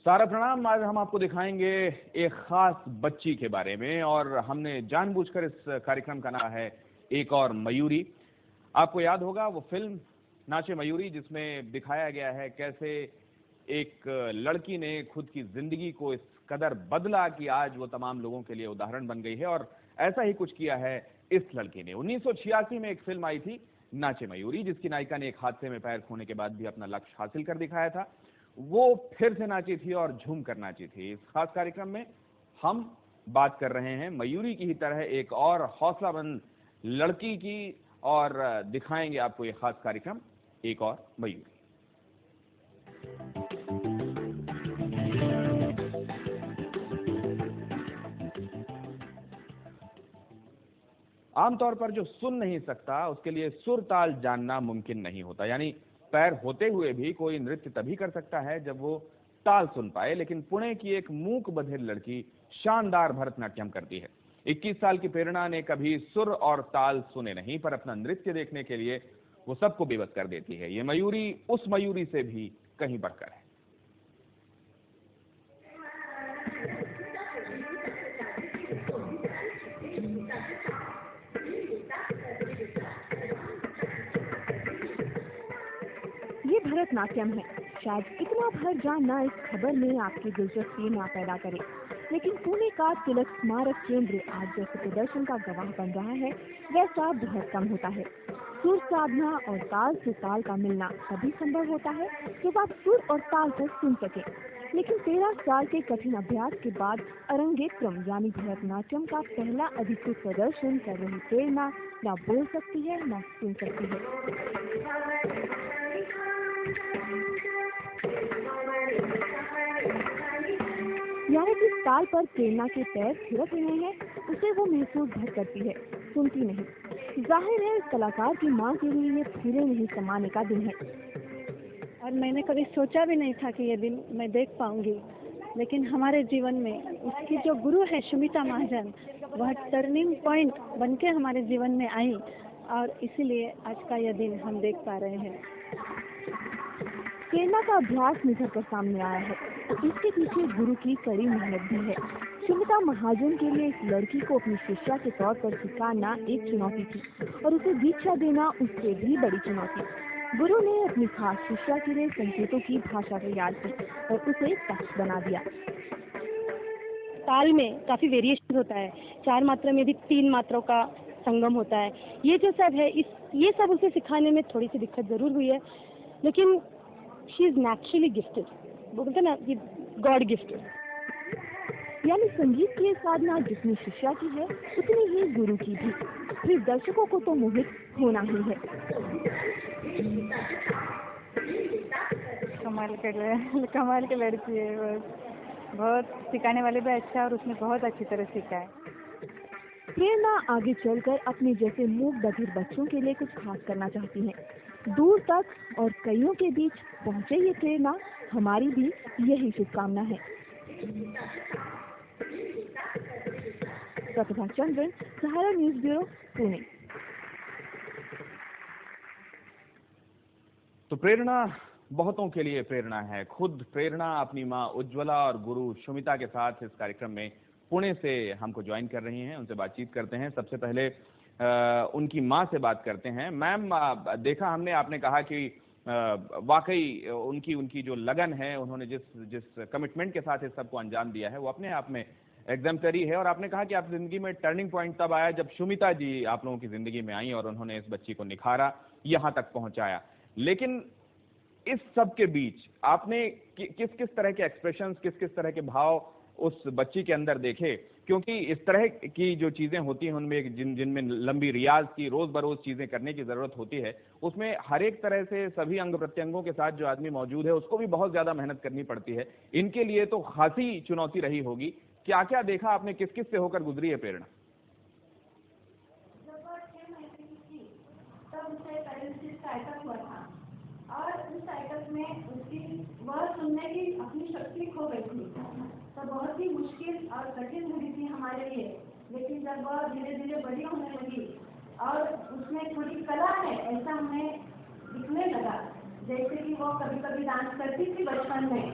सारा प्रणाम। आज हम आपको दिखाएंगे एक खास बच्ची के बारे में और हमने जानबूझकर इस कार्यक्रम का नाम है एक और मयूरी। आपको याद होगा वो फिल्म नाचे मयूरी, जिसमें दिखाया गया है कैसे एक लड़की ने खुद की जिंदगी को इस कदर बदला कि आज वो तमाम लोगों के लिए उदाहरण बन गई है। और ऐसा ही कुछ किया है इस लड़की ने। 1986 में एक फिल्म आई थी नाचे मयूरी, जिसकी नायिका ने एक हादसे में पैर खोने के बाद भी अपना लक्ष्य हासिल कर दिखाया था। वो फिर से नाची थी और झूम कर नाची थी। इस खास कार्यक्रम में हम बात कर रहे हैं मयूरी की ही तरह एक और हौसलामंद लड़की की, और दिखाएंगे आपको ये खास कार्यक्रम एक और मयूरी। आमतौर पर जो सुन नहीं सकता उसके लिए सुर ताल जानना मुमकिन नहीं होता। यानी पैर होते हुए भी कोई नृत्य तभी कर सकता है जब वो ताल सुन पाए। लेकिन पुणे की एक मूक बधिर लड़की शानदार भरतनाट्यम करती है। 21 साल की प्रेरणा ने कभी सुर और ताल सुने नहीं, पर अपना नृत्य देखने के लिए वो सबको बेबस कर देती है। ये मयूरी उस मयूरी से भी कहीं बढ़कर है। ये भरतनाट्यम है। शायद इतना भर जानना इस खबर में आपकी दिलचस्पी ना पैदा करे, लेकिन पुणे का तिलक स्मारक केंद्र आज जैसे प्रदर्शन का गवाह बन रहा है, वैसा बहुत कम होता है। सुर साधना और ताल से ताल का मिलना तभी संभव होता है जब आप सुर और ताल को सुन सके। लेकिन 13 साल के कठिन अभ्यास के बाद अरंगेत्रम यानी भरतनाट्यम का पहला अधिकृत प्रदर्शन कर रही प्रेरणा न बोल सकती है न सुन सकती है। यानी जिस ताल पर प्रेरणा के पैर थिरक रहे हैं उसे वो महसूस भर करती है, सुनती नहीं। जाहिर है इस कलाकार की मां के लिए ये पूरे नहीं समाने का दिन है। और मैंने कभी सोचा भी नहीं था कि ये दिन मैं देख पाऊंगी, लेकिन हमारे जीवन में उसकी जो गुरु है सुमिता महाजन, वह टर्निंग पॉइंट बनके हमारे जीवन में आई, और इसीलिए आज का यह दिन हम देख पा रहे हैं। प्रेरणा का अभ्यास निखर कर सामने आया है। इसके पीछे गुरु की कड़ी मेहनत भी है। सुमिता महाजन के लिए इस लड़की को अपनी शिष्या के तौर पर स्वीकारना एक चुनौती थी, और उसे दीक्षा देना उससे भी बड़ी चुनौती। गुरु ने अपनी खास शिष्या के लिए संकेतों की भाषा तैयार की और उसे दक्ष बना दिया। ताल में काफी वेरिएशन होता है। 4 मात्रा में भी 3 मात्राओं का संगम होता है। ये जो सब है, ये सब उसे सिखाने में थोड़ी सी दिक्कत जरूर हुई है, लेकिन शी इज नेचुरली गिफ्टेड। वो बोलते ना कि गॉड गिफ्टेड। यानी संगीत की साधना जितनी शिष्या की है उतनी ही गुरु की भी। फिर दर्शकों को तो मोहित होना ही है। कमाल की लड़की है, बहुत सिखाने वाले भी अच्छा, और उसने बहुत अच्छी तरह सीखा है। प्रेरणा आगे चलकर अपने जैसे मूक बधिर बच्चों के लिए कुछ खास करना चाहती हैं। दूर तक और कईयों के बीच पहुंचे ये प्रेरणा, हमारी भी यही शुभकामना है। प्रतिभा चंद्रन, सहारा न्यूज ब्यूरो, पुणे। तो प्रेरणा बहुतों के लिए प्रेरणा है। खुद प्रेरणा अपनी मां उज्ज्वला और गुरु सुमिता के साथ इस कार्यक्रम में पुणे से हमको ज्वाइन कर रही हैं। उनसे बातचीत करते हैं। सबसे पहले उनकी मां से बात करते हैं। मैम, देखा हमने, आपने कहा कि वाकई उनकी जो लगन है, उन्होंने जिस कमिटमेंट के साथ इस सबको अंजाम दिया है, वो अपने आप में एग्जाम्पलरी है। और आपने कहा कि आप जिंदगी में टर्निंग पॉइंट तब आया जब सुमिता जी आप लोगों की जिंदगी में आई और उन्होंने इस बच्ची को निखारा, यहां तक पहुंचाया। लेकिन इस सब के बीच आपने किस किस तरह के एक्सप्रेशंस, किस किस तरह के भाव उस बच्ची के अंदर देखे? क्योंकि इस तरह की जो चीजें होती हैं उनमें जिनमें लंबी रियाज की, रोज बरोज चीजें करने की जरूरत होती है, उसमें हर एक तरह से सभी अंग प्रत्यंगों के साथ जो आदमी मौजूद है उसको भी बहुत ज्यादा मेहनत करनी पड़ती है। इनके लिए तो खासी चुनौती रही होगी। क्या क्या देखा आपने, किस किस से होकर गुजरी है प्रेरणा? और उस साइकिल में उसकी वह सुनने की अपनी शक्ति खो गई थी, तो बहुत ही मुश्किल और कठिन हुई थी हमारे लिए। लेकिन जब वह धीरे धीरे बड़ी होने लगी और उसमें थोड़ी कला है ऐसा हमें दिखने लगा, जैसे कि वो कभी कभी डांस करती थी बचपन में,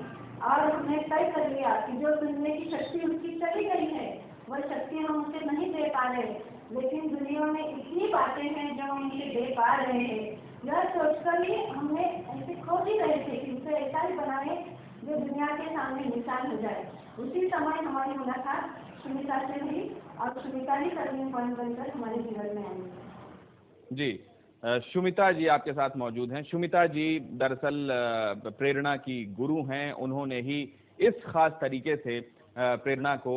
और हमने तय कर लिया कि जो सुनने की शक्ति उसकी चली गई है, वह शक्ति हम उसे नहीं दे पा रहे, लेकिन दुनिया में इतनी बातें हैं जो हम उसे दे पा रहे हैं। यह सोचकर ही हमने ऐसे खोज ही रहे थे कि उसे ऐसा ही बनाए जो दुनिया के सामने निशान हो जाए। उसी समय हमारी मुलाकात सुमिता से हुई और सुमिता ही टर्निंग पॉइंट बनकर हमारे जीवन में आई। जी, सुमिता जी आपके साथ मौजूद हैं। सुमिता जी दरअसल प्रेरणा की गुरु हैं। उन्होंने ही इस खास तरीके से प्रेरणा को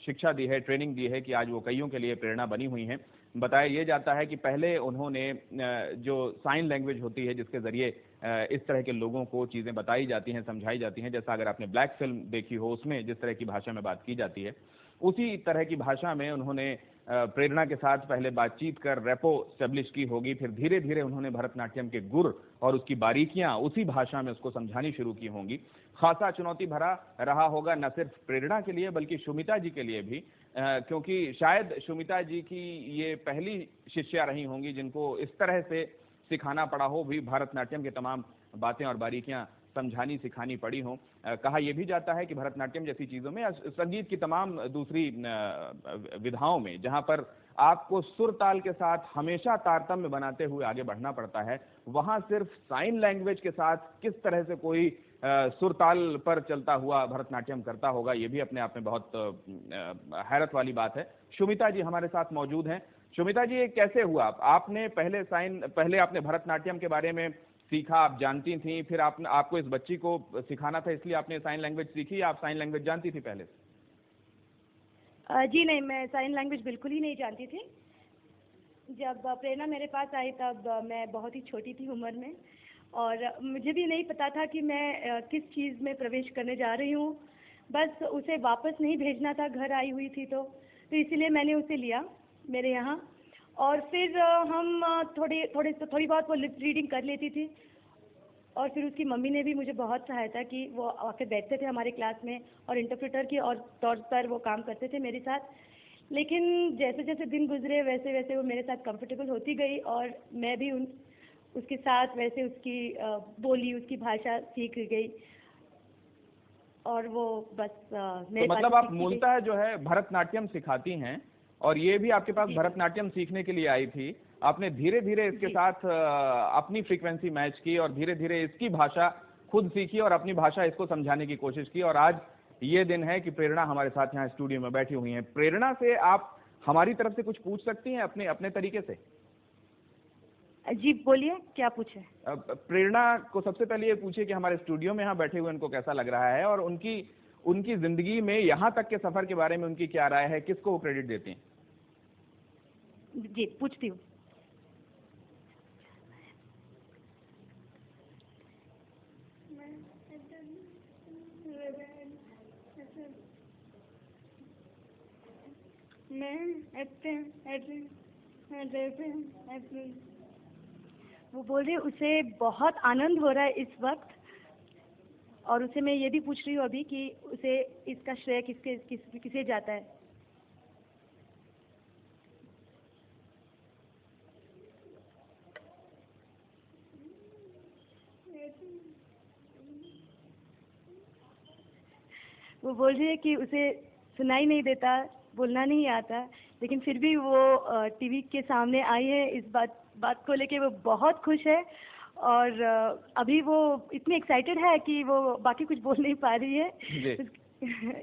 शिक्षा दी है, ट्रेनिंग दी है कि आज वो कईयों के लिए प्रेरणा बनी हुई हैं। बताया ये जाता है कि पहले उन्होंने जो साइन लैंग्वेज होती है जिसके जरिए इस तरह के लोगों को चीज़ें बताई जाती हैं, समझाई जाती हैं, जैसा अगर आपने ब्लैक फिल्म देखी हो उसमें जिस तरह की भाषा में बात की जाती है, उसी तरह की भाषा में उन्होंने प्रेरणा के साथ पहले बातचीत कर रेपो स्टेब्लिश की होगी। फिर धीरे धीरे उन्होंने भरतनाट्यम के गुर और उसकी बारीकियां उसी भाषा में उसको समझानी शुरू की होंगी। खासा चुनौती भरा रहा होगा न सिर्फ प्रेरणा के लिए बल्कि सुमिता जी के लिए भी, क्योंकि शायद सुमिता जी की ये पहली शिष्या रही होंगी जिनको इस तरह से सिखाना पड़ा हो भी, भरतनाट्यम के तमाम बातें और बारीकियां समझानी सिखानी पड़ी हों। कहा यह भी जाता है कि भरतनाट्यम जैसी चीज़ों में, संगीत की तमाम दूसरी विधाओं में जहां पर आपको सुर ताल के साथ हमेशा तारतम्य बनाते हुए आगे बढ़ना पड़ता है, वहां सिर्फ साइन लैंग्वेज के साथ किस तरह से कोई सुर ताल पर चलता हुआ भरतनाट्यम करता होगा, ये भी अपने आप में बहुत हैरत वाली बात है। सुमिता जी हमारे साथ मौजूद हैं। सुमिता जी, ये कैसे हुआ? आपने पहले आपने भरतनाट्यम के बारे में सीखा, आप जानती थी, फिर आपको इस बच्ची को सिखाना था इसलिए आपने साइन लैंग्वेज सीखी, या आप साइन लैंग्वेज जानती थी पहले से? जी नहीं, मैं साइन लैंग्वेज बिल्कुल ही नहीं जानती थी। जब प्रेरणा मेरे पास आई तब मैं बहुत ही छोटी थी उम्र में, और मुझे भी नहीं पता था कि मैं किस चीज़ में प्रवेश करने जा रही हूँ। बस उसे वापस नहीं भेजना था, घर आई हुई थी तो इसलिए मैंने उसे लिया मेरे यहाँ। और फिर हम थोड़ी बहुत वो लिप रीडिंग कर लेती थी, और फिर उसकी मम्मी ने भी मुझे बहुत सहायता की। वो आके बैठते थे हमारे क्लास में और इंटरप्रेटर की और तौर पर वो काम करते थे मेरे साथ। लेकिन जैसे जैसे दिन गुजरे वैसे वैसे वो मेरे साथ कंफर्टेबल होती गई, और मैं भी उसके साथ वैसे उसकी बोली, उसकी भाषा सीख गई। और वो बस मेरे तो मतलब आप मूलतः जो है भरतनाट्यम सिखाती हैं, और ये भी आपके पास भरतनाट्यम सीखने के लिए आई थी। आपने धीरे धीरे इसके साथ अपनी फ्रीक्वेंसी मैच की और धीरे धीरे इसकी भाषा खुद सीखी और अपनी भाषा इसको समझाने की कोशिश की, और आज ये दिन है कि प्रेरणा हमारे साथ यहाँ स्टूडियो में बैठी हुई हैं। प्रेरणा से आप हमारी तरफ से कुछ पूछ सकती हैं अपने अपने तरीके से? जी बोलिए, क्या पूछे? प्रेरणा को सबसे पहले ये पूछिए कि हमारे स्टूडियो में यहाँ बैठे हुए उनको कैसा लग रहा है, और उनकी जिंदगी में यहाँ तक के सफर के बारे में उनकी क्या राय है, किसको वो क्रेडिट देती हैं? जी पूछती हूँ। वो बोल रही है उसे बहुत आनंद हो रहा है इस वक्त, और उसे मैं ये भी पूछ रही हूँ अभी कि उसे इसका श्रेय किसे जाता है। वो बोल रही है कि उसे सुनाई नहीं देता, बोलना नहीं आता, लेकिन फिर भी वो टीवी के सामने आई है। इस बात को लेके वो बहुत खुश है, और अभी वो इतनी एक्साइटेड है कि वो बाकी कुछ बोल नहीं पा रही है।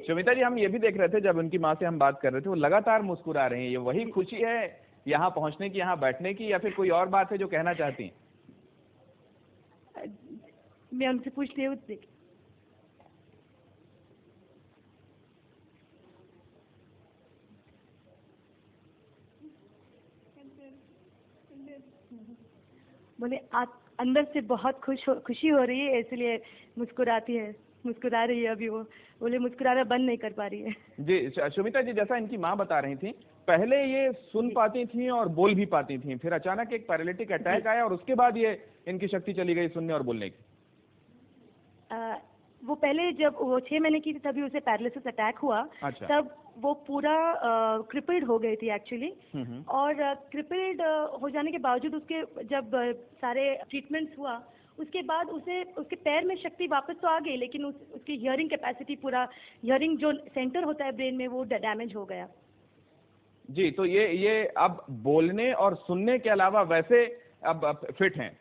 सुमिता जी, हम ये भी देख रहे थे जब उनकी माँ से हम बात कर रहे थे, वो लगातार मुस्कुरा रही हैं। ये वही खुशी है यहाँ पहुँचने की, यहाँ बैठने की, या फिर कोई और बात है जो कहना चाहती हैं? मैं उनसे पूछ रही हूँ। बोले आप अंदर से बहुत खुशी हो रही है, इसलिए मुस्कुरा रही है। अभी वो बोले मुस्कुराना बंद नहीं कर पा रही है। जी सुमिता जी, जैसा इनकी माँ बता रही थी, पहले ये सुन पाती थी और बोल भी पाती थी, फिर अचानक एक पैरालिटिक अटैक आया और उसके बाद ये इनकी शक्ति चली गई सुनने और बोलने की। वो पहले जब वो 6 महीने की थी तभी उसे पैरालिसिस अटैक हुआ। अच्छा। तब वो पूरा क्रिपल्ड हो गई थी एक्चुअली, और क्रिपल्ड हो जाने के बावजूद उसके जब सारे ट्रीटमेंट्स हुआ उसके बाद उसे उसके पैर में शक्ति वापस तो आ गई, लेकिन उसकी हियरिंग कैपेसिटी, पूरा हियरिंग जो सेंटर होता है ब्रेन में, वो डैमेज हो गया। जी, तो ये अब बोलने और सुनने के अलावा वैसे अब फिट हैं?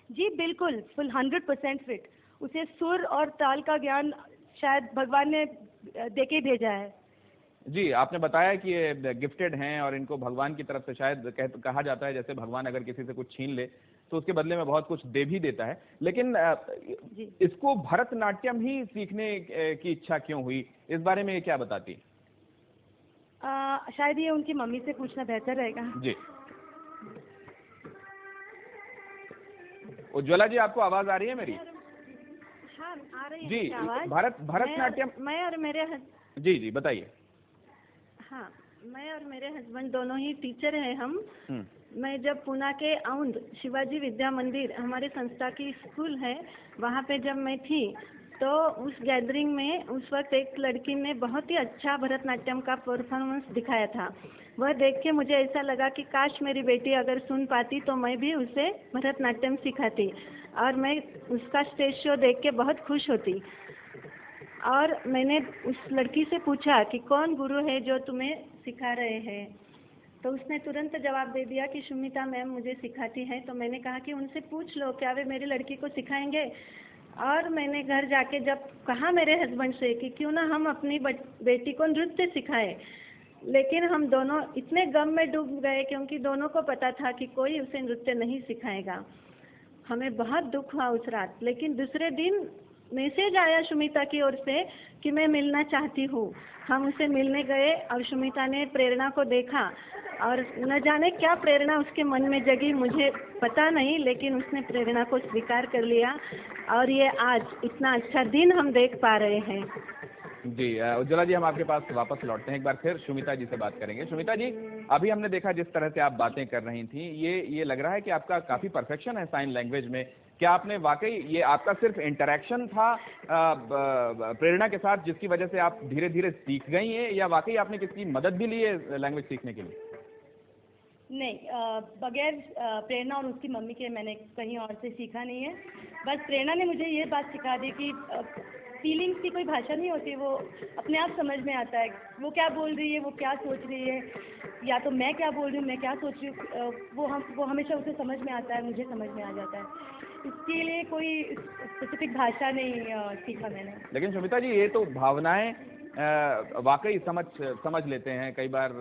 जी बिल्कुल, फुल 100% फिट। उसे सुर और ताल का ज्ञान शायद भगवान ने देके भेजा है। जी, आपने बताया कि ये गिफ्टेड हैं और इनको भगवान की तरफ से शायद कहा जाता है, जैसे भगवान अगर किसी से कुछ छीन ले तो उसके बदले में बहुत कुछ दे भी देता है। लेकिन इसको भरतनाट्यम ही सीखने की इच्छा क्यों हुई, इस बारे में ये क्या बताती? शायद ये उनकी मम्मी से पूछना बेहतर रहेगा। जी, उज्ज्वला जी, आपको आवाज आ रही है मेरी? हाँ, आ रही है जी, आवाज। भरतनाट्यम। मैं और मेरे जी जी, बताइए। हाँ, मैं और मेरे हस्बैंड दोनों ही टीचर हैं हम। मैं जब पुणे के औंध शिवाजी विद्या मंदिर, हमारे संस्था की स्कूल है, वहाँ पे जब मैं थी तो उस गैदरिंग में उस वक्त एक लड़की ने बहुत ही अच्छा भरतनाट्यम का परफॉर्मेंस दिखाया था। वह देख के मुझे ऐसा लगा कि काश मेरी बेटी अगर सुन पाती तो मैं भी उसे भरतनाट्यम सिखाती, और मैं उसका स्टेज शो देख के बहुत खुश होती। और मैंने उस लड़की से पूछा कि कौन गुरु है जो तुम्हें सिखा रहे हैं, तो उसने तुरंत जवाब दे दिया कि सुमिता मैम मुझे सिखाती हैं। तो मैंने कहा कि उनसे पूछ लो, क्या वे मेरी लड़की को सिखाएंगे। और मैंने घर जाके जब कहा मेरे हस्बैंड से कि क्यों ना हम अपनी बेटी को नृत्य सिखाएं, लेकिन हम दोनों इतने गम में डूब गए क्योंकि दोनों को पता था कि कोई उसे नृत्य नहीं सिखाएगा। हमें बहुत दुख हुआ उस रात, लेकिन दूसरे दिन मैसेज आया सुमिता की ओर से कि मैं मिलना चाहती हूँ। हम उसे मिलने गए और सुमिता ने प्रेरणा को देखा, और न जाने क्या प्रेरणा उसके मन में जगी, मुझे पता नहीं, लेकिन उसने प्रेरणा को स्वीकार कर लिया और ये आज इतना अच्छा दिन हम देख पा रहे हैं। जी उज्ज्वला जी, हम आपके पास वापस लौटते हैं, एक बार फिर सुमिता जी से बात करेंगे। सुमिता जी, अभी हमने देखा जिस तरह से आप बातें कर रही थी, ये लग रहा है कि आपका काफी परफेक्शन है साइन लैंग्वेज में। क्या आपने वाकई, ये आपका सिर्फ इंटरेक्शन था प्रेरणा के साथ जिसकी वजह से आप धीरे धीरे सीख गई हैं, या वाकई आपने किसी मदद भी ली है लैंग्वेज सीखने के लिए? नहीं, बगैर प्रेरणा और उसकी मम्मी के मैंने कहीं और से सीखा नहीं है। बस प्रेरणा ने मुझे ये बात सिखा दी कि फीलिंग्स की कोई भाषा नहीं होती, वो अपने आप समझ में आता है। वो क्या बोल रही है, वो क्या सोच रही है, या तो मैं क्या बोल रही हूँ, मैं क्या सोच रही हूँ, वो हमेशा उसे समझ में आता है, मुझे समझ में आ जाता है। इसके लिए कोई स्पेसिफिक भाषा नहीं सीखा मैंने। लेकिन सुमिता जी, ये तो भावनाएं वाकई समझ लेते हैं। कई बार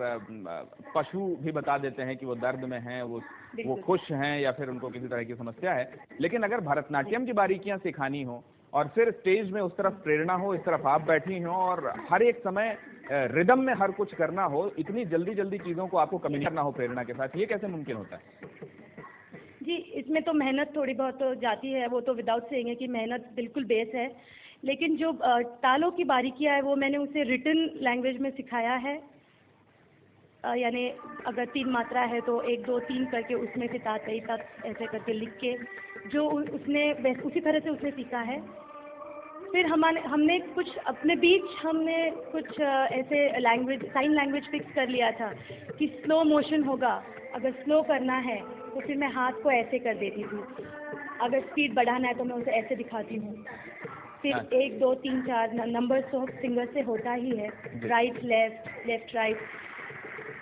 पशु भी बता देते हैं कि वो दर्द में हैं, वो खुश हैं, या फिर उनको किसी तरह की समस्या है। लेकिन अगर भरतनाट्यम की बारीकियां सिखानी हो और फिर स्टेज में उस तरफ प्रेरणा हो, इस तरफ आप बैठी हो, और हर एक समय रिदम में हर कुछ करना हो, इतनी जल्दी जल्दी चीजों को आपको कम्युनिकेट करना हो प्रेरणा के साथ, ये कैसे मुमकिन होता है? जी, इसमें तो मेहनत थोड़ी बहुत तो जाती है, वो तो विदाउट सेइंग है कि मेहनत बिल्कुल बेस है। लेकिन जो तालों की बारीकियां है वो मैंने उसे रिटन लैंग्वेज में सिखाया है। यानी अगर 3 मात्रा है तो 1 2 3 करके उसमें से ता तई तक ऐसे करके लिख के, जो उसने उसी तरह से उसने सीखा है। फिर हमने कुछ अपने बीच हमने कुछ ऐसे साइन लैंग्वेज फिक्स कर लिया था कि स्लो मोशन होगा, अगर स्लो करना है तो फिर मैं हाथ को ऐसे कर देती थी, अगर स्पीड बढ़ाना है तो मैं उसे ऐसे दिखाती हूँ। फिर 1 2 3 4 नंबर्स तो फिंगर से होता ही है, राइट लेफ्ट, लेफ्ट राइट।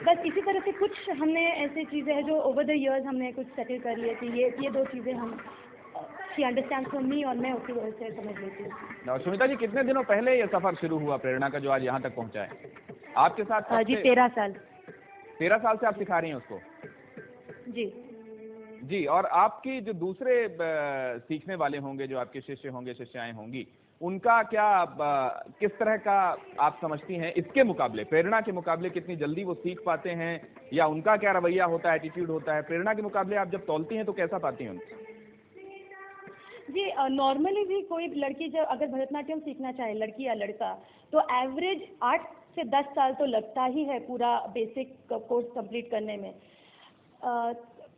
बस इसी तरह से कुछ हमने ऐसी चीज़ें हैं जो ओवर द इयर्स हमने कुछ सेटल कर लिए थे। ये 2 चीज़ें हम शी अंडरस्टैंड्स फ्रॉम मी और मैं उसी वजह से समझ लेती हूँ। सुमिता जी, कितने दिनों पहले ये सफर शुरू हुआ प्रेरणा का, जो आज यहाँ तक पहुँचा है आपके साथ? जी 13 साल। 13 साल से आप सिखा रही हैं उसको? जी जी। और आपकी जो दूसरे सीखने वाले होंगे, जो आपके शिष्य होंगे, शिष्याएं होंगी, उनका क्या किस तरह का आप समझती हैं इसके मुकाबले, प्रेरणा के मुकाबले कितनी जल्दी वो सीख पाते हैं, या उनका क्या रवैया होता है, एटीट्यूड होता है? प्रेरणा के मुकाबले आप जब तौलती हैं तो कैसा पाती हैं उनको? जी, नॉर्मली भी कोई लड़की जब अगर भरतनाट्यम सीखना चाहे, लड़की या लड़का, तो एवरेज 8 से 10 साल तो लगता ही है पूरा बेसिक कोर्स कंप्लीट करने में।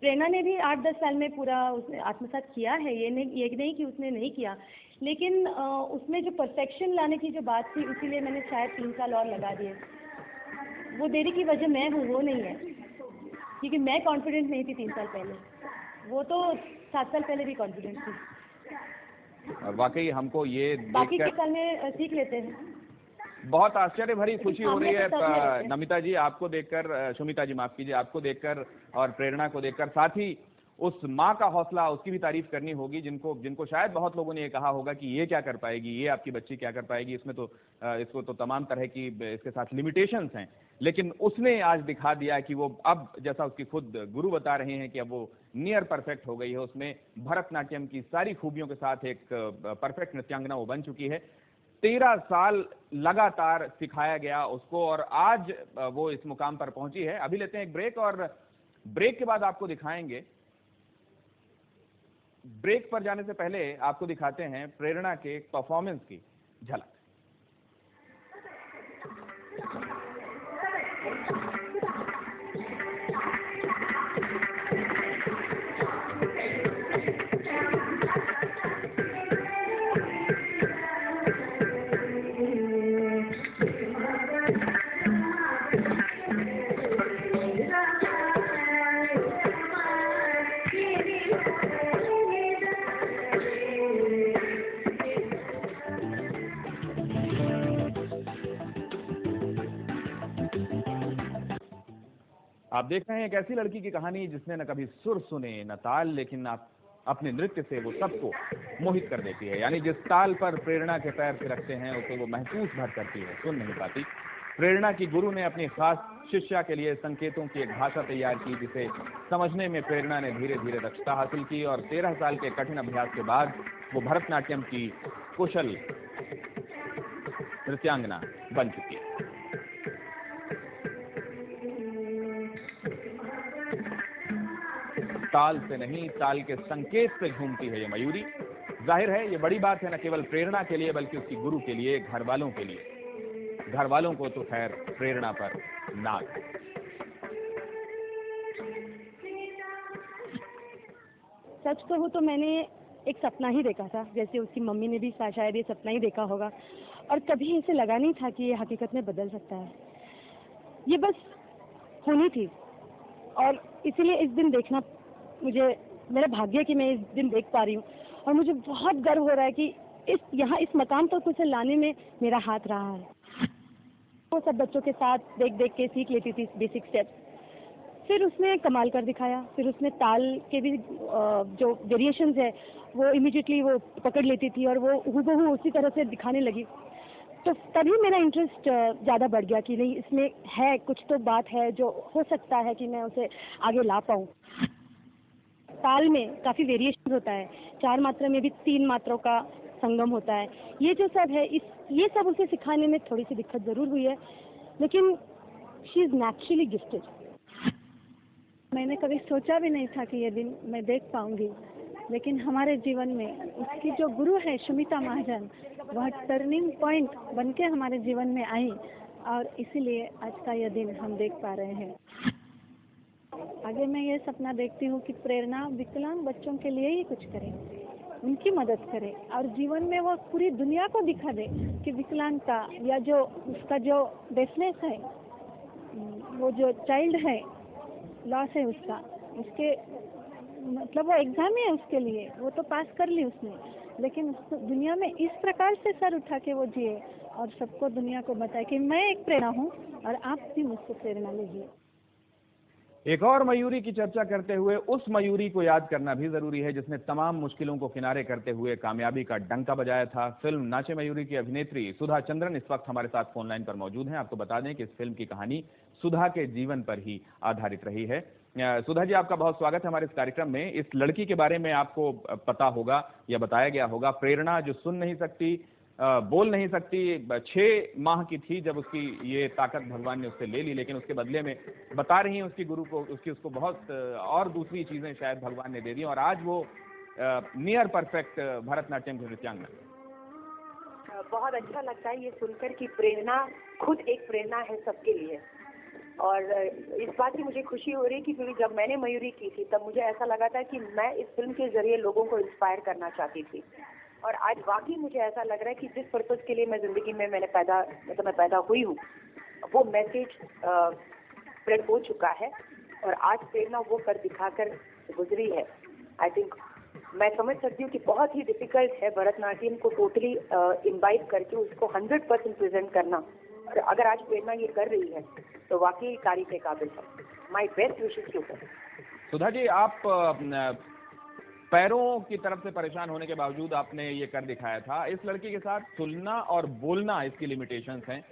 प्रेरणा ने भी 8-10 साल में पूरा उसने आत्मसात किया है, ये नहीं कि उसने नहीं किया, लेकिन उसमें जो परफेक्शन लाने की जो बात थी, इसीलिए मैंने शायद 3 साल और लगा दिए। वो देरी की वजह मैं हूँ, वो नहीं है, क्योंकि मैं कॉन्फिडेंट नहीं थी 3 साल पहले। वो तो 7 साल पहले भी कॉन्फिडेंट थी। और वाकई हमको ये बाकी के देखकर साल में सीख लेते हैं। बहुत आश्चर्य भरी खुशी हो रही है सामने तो सब रहते हैं। नमिता जी आपको देखकर, शुमिता जी माफ कीजिए, आपको देखकर और प्रेरणा को देखकर, साथ ही उस माँ का हौसला, उसकी भी तारीफ करनी होगी जिनको शायद बहुत लोगों ने ये कहा होगा कि ये क्या कर पाएगी, ये आपकी बच्ची क्या कर पाएगी, इसमें तो इसको तो तमाम तरह की इसके साथ लिमिटेशंस हैं, लेकिन उसने आज दिखा दिया कि वो अब, जैसा उसकी खुद गुरु बता रहे हैं कि अब वो नियर परफेक्ट हो गई है, उसमें भरतनाट्यम की सारी खूबियों के साथ एक परफेक्ट नृत्यांगना वो बन चुकी है। 13 साल लगातार सिखाया गया उसको और आज वो इस मुकाम पर पहुंची है। अभी लेते हैं एक ब्रेक और ब्रेक के बाद आपको दिखाएंगे, ब्रेक पर जाने से पहले आपको दिखाते हैं प्रेरणा के परफॉर्मेंस की झलक। आप देख रहे हैं एक ऐसी लड़की की कहानी जिसने न कभी सुर सुने न ताल, लेकिन आप अपने नृत्य से वो सबको मोहित कर देती है। यानी जिस ताल पर प्रेरणा के पैर थिरकते हैं उसे वो महसूस भर करती है, सुन नहीं पाती। प्रेरणा की गुरु ने अपनी खास शिष्या के लिए संकेतों की एक भाषा तैयार की जिसे समझने में प्रेरणा ने धीरे धीरे दक्षता हासिल की और 13 साल के कठिन अभ्यास के बाद वो भरतनाट्यम की कुशल नृत्यांगना बन चुकी है। ताल से नहीं, ताल के संकेत से झूमती है ये मयूरी। जाहिर है ये बड़ी बात है न केवल प्रेरणा के लिए बल्कि उसकी गुरु के लिए, घर वालों के लिए। घर वालों को तो खैर प्रेरणा पर नाज है। सच कहूँ तो मैंने एक सपना ही देखा था, जैसे उसकी मम्मी ने भी शायद ये सपना ही देखा होगा, और कभी ऐसे लगा नहीं था कि ये हकीकत में बदल सकता है। ये बस होनी थी और इसीलिए इस दिन देखना मुझे, मेरा भाग्य कि मैं इस दिन देख पा रही हूँ और मुझे बहुत गर्व हो रहा है कि इस मकाम तक उसे लाने में मेरा हाथ रहा है। वो सब बच्चों के साथ देख देख के सीख लेती थी बेसिक स्टेप्स, फिर उसने कमाल कर दिखाया, फिर उसने ताल के भी जो वेरिएशंस है वो इमीडिएटली वो पकड़ लेती थी और वो हूबहू उसी तरह से दिखाने लगी। तो तभी मेरा इंटरेस्ट ज़्यादा बढ़ गया कि नहीं, इसमें है कुछ तो बात है जो हो सकता है कि मैं उसे आगे ला पाऊँ। ताल में काफ़ी वेरिएशन होता है, 4 मात्रा में भी 3 मात्रों का संगम होता है। ये जो सब है, ये सब उसे सिखाने में थोड़ी सी दिक्कत ज़रूर हुई है, लेकिन शी इज़ नेचुरली गिफ्टेड। मैंने कभी सोचा भी नहीं था कि ये दिन मैं देख पाऊंगी, लेकिन हमारे जीवन में उसकी जो गुरु है शुमिता महाजन, वह टर्निंग पॉइंट बनके हमारे जीवन में आई और इसीलिए आज का यह दिन हम देख पा रहे हैं। आगे मैं ये सपना देखती हूँ कि प्रेरणा विकलांग बच्चों के लिए ही कुछ करे, उनकी मदद करे और जीवन में वो पूरी दुनिया को दिखा दे कि विकलांगता या जो उसका जो डेफनेस है, वो जो चाइल्ड है, लॉस है उसका, उसके मतलब वो एग्जाम है उसके लिए, वो तो पास कर ली उसने, लेकिन उसको दुनिया में इस प्रकार से सर उठा के वो जिए और सबको दुनिया को बताए कि मैं एक प्रेरणा हूँ और आप भी मुझसे प्रेरणा लीजिए। एक और मयूरी की चर्चा करते हुए उस मयूरी को याद करना भी जरूरी है जिसने तमाम मुश्किलों को किनारे करते हुए कामयाबी का डंका बजाया था। फिल्म नाचे मयूरी की अभिनेत्री सुधा चंद्रन इस वक्त हमारे साथ फोन लाइन पर मौजूद हैं। आपको बता दें कि इस फिल्म की कहानी सुधा के जीवन पर ही आधारित रही है। सुधा जी, आपका बहुत स्वागत है हमारे इस कार्यक्रम में। इस लड़की के बारे में आपको पता होगा या बताया गया होगा, प्रेरणा जो सुन नहीं सकती, बोल नहीं सकती, 6 माह की थी जब उसकी ये ताकत भगवान ने उससे ले ली, लेकिन उसके बदले में बता रही हैं उसकी गुरु को, उसको बहुत और दूसरी चीजें शायद भगवान ने दे दी और आज वो नियर परफेक्ट भरतनाट्यम की नृत्यांगना। बहुत अच्छा लगता है ये सुनकर कि प्रेरणा खुद एक प्रेरणा है सबके लिए, और इस बात की मुझे खुशी हो रही है कि क्योंकि जब मैंने मयूरी की थी तब मुझे ऐसा लगा था कि मैं इस फिल्म के जरिए लोगों को इंस्पायर करना चाहती थी, और आज वाकई मुझे ऐसा लग रहा है कि जिस पर्पस के लिए मैं जिंदगी में मैं पैदा हुई हूँ वो मैसेज स्प्रेड हो चुका है और आज प्रेरणा वो कर दिखाकर गुजरी है। आई थिंक मैं समझ सकती हूँ कि बहुत ही डिफिकल्ट है भरतनाट्यम को टोटली इम्बाइब करके उसको 100% प्रेजेंट करना। और अगर आज प्रेरणा ये कर रही है तो वाकई तारीफ के काबिल है। My best wishes to her. Sudha जी, आप पैरों की तरफ से परेशान होने के बावजूद आपने ये कर दिखाया था। इस लड़की के साथ सुनना और बोलना इसकी लिमिटेशंस हैं।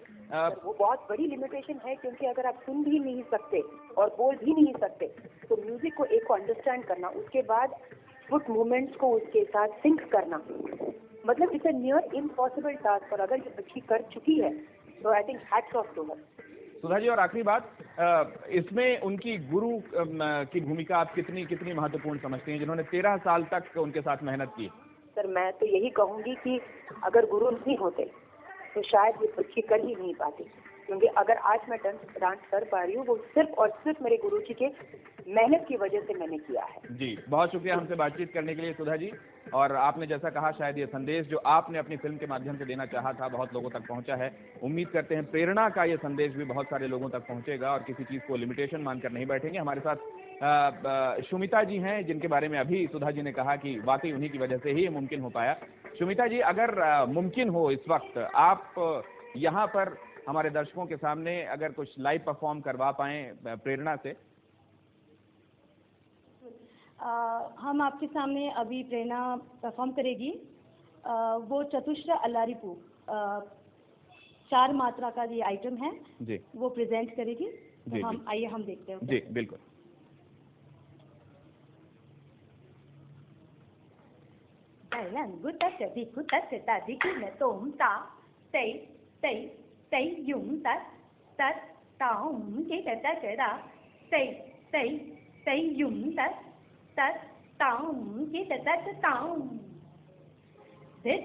वो बहुत बड़ी लिमिटेशन है, क्योंकि अगर आप सुन भी नहीं सकते और बोल भी नहीं सकते तो म्यूजिक को एक को अंडरस्टैंड करना, उसके बाद फुट मूवमेंट्स को उसके साथ सिंक करना, मतलब it's a near impossible task. और अगर ये बच्ची कर चुकी है तो I think hats off to her. Sudha ji, और आखिरी बात, इसमें उनकी गुरु की भूमिका आप कितनी महत्वपूर्ण समझती हैं, जिन्होंने 13 साल तक उनके साथ मेहनत की? सर, मैं तो यही कहूंगी कि अगर गुरु नहीं होते तो शायद ये बच्ची कर ही नहीं पाती, क्योंकि अगर आज मैं डांस कर पा रही हूँ वो सिर्फ और सिर्फ मेरे गुरुजी के मेहनत की वजह से मैंने किया है। जी, बहुत शुक्रिया हमसे बातचीत करने के लिए सुधा जी। और आपने जैसा कहा, शायद ये संदेश जो आपने अपनी फिल्म के माध्यम से देना चाहा था बहुत लोगों तक पहुंचा है। उम्मीद करते हैं प्रेरणा का ये संदेश भी बहुत सारे लोगों तक पहुंचेगा और किसी चीज़ को लिमिटेशन मानकर नहीं बैठेंगे। हमारे साथ सुमिता जी हैं, जिनके बारे में अभी सुधा जी ने कहा कि वाकई उन्हीं की वजह से ही ये मुमकिन हो पाया। सुमिता जी, अगर मुमकिन हो इस वक्त आप यहाँ पर हमारे दर्शकों के सामने अगर कुछ लाइव परफॉर्म करवा पाएं प्रेरणा से। हम आपके सामने अभी प्रेरणा परफॉर्म करेगी। वो चतुश्र अल्लारिपू 4 मात्रा का ये आइटम है जी, वो प्रेजेंट करेगी। तो जी, हम आइए हम देखते हैं। जी बिल्कुल। tất tổng cái tất tổng đích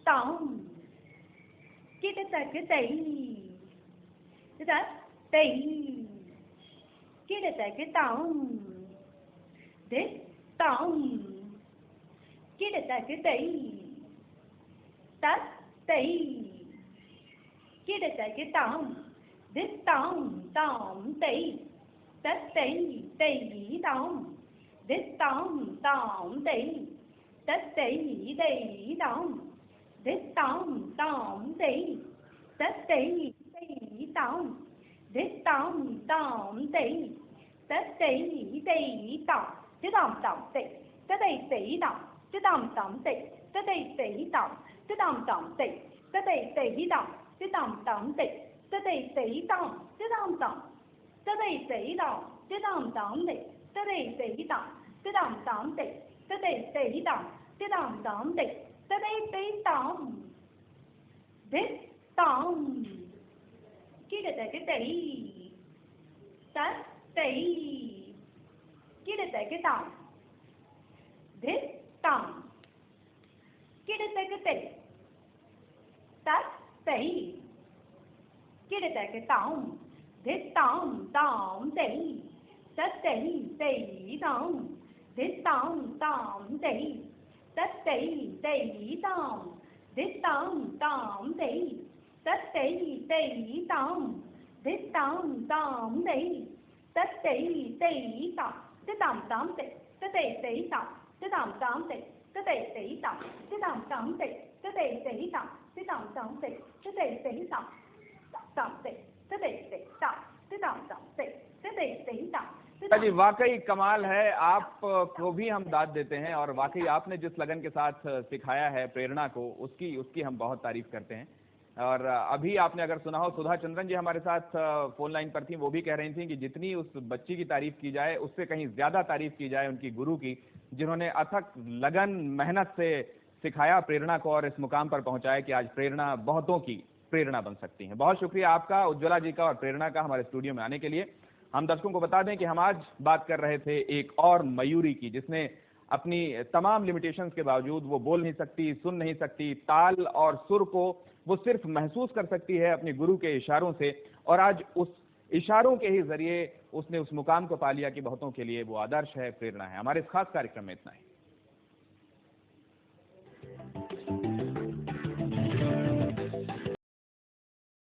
tổng cái cái tỷ tất tỷ cái tổng đích tổng cái cái tỷ tất tỷ cái tổng đích tổng tổng tỷ tất tỷ tỷ tổng đích tổng tổng tỷ tất tỷ tỷ tổng đích tổng tổng tỷ tất tỷ tỷ tổng đích tổng tổng tỷ tất tỷ tỷ tổng chứ tổng tổng tỷ tất tỷ tỷ tổng chứ tổng tổng tỷ tất tỷ tỷ tổng chứ tổng tổng tỷ tất tỷ tỷ tổng chứ tổng tổng tỷ tất tỷ tỷ tổng chứ tổng tổng tất tỷ tỷ tổng chứ tổng tổng tỷ tất tỷ tỷ tổng chứ tổng tổng tỷ tất tỷ tỷ tổng chứ tổng tổng tỷ tất tỷ tỷ tổng đích tổng cái cái tỷ tất tỷ cái tổng đích tổng cái tỷ tất tỷ cái tổng đích tổng tổng tỷ tất tỷ tỷ tổng đích tổng tổng tỷ tất tỷ tỷ tổng đích tổng tổng tỷ tất tỷ tỷ tổng đích tổng tổng tỷ tất tỷ tỷ tổng đích tổng tổng tỷ tất tỷ tỷ tổng đích tổng tổng tỷ tất tỷ tỷ tổng đích tổng tổng tỷ tất tỷ tỷ tổng đích tổng tổng tỷ tất tỷ tỷ tổng tổng tỷ tất tỷ tỷ tổng đích tổng tổng tỷ tất tỷ tỷ tổng। जी, वाकई कमाल है। आप को भी हम दाद देते हैं और वाकई आपने जिस लगन के साथ सिखाया है प्रेरणा को, उसकी हम बहुत तारीफ करते हैं। और अभी आपने अगर सुना हो, सुधा चंद्रन जी हमारे साथ फोन लाइन पर थी, वो भी कह रही थी कि जितनी उस बच्ची की तारीफ की जाए उससे कहीं ज्यादा तारीफ की जाए उनकी गुरु की, जिन्होंने अथक लगन मेहनत से सिखाया प्रेरणा को और इस मुकाम पर पहुंचाया कि आज प्रेरणा बहुतों की प्रेरणा बन सकती है। बहुत शुक्रिया आपका, उज्ज्वला जी का और प्रेरणा का हमारे स्टूडियो में आने के लिए। हम दर्शकों को बता दें कि हम आज बात कर रहे थे एक और मयूरी की, जिसने अपनी तमाम लिमिटेशंस के बावजूद, वो बोल नहीं सकती, सुन नहीं सकती, ताल और सुर को वो सिर्फ महसूस कर सकती है अपने गुरु के इशारों से, और आज उस इशारों के ही जरिए उसने उस मुकाम को पा लिया कि बहुतों के लिए वो आदर्श है, प्रेरणा है। हमारे इस खास कार्यक्रम में इतना ही।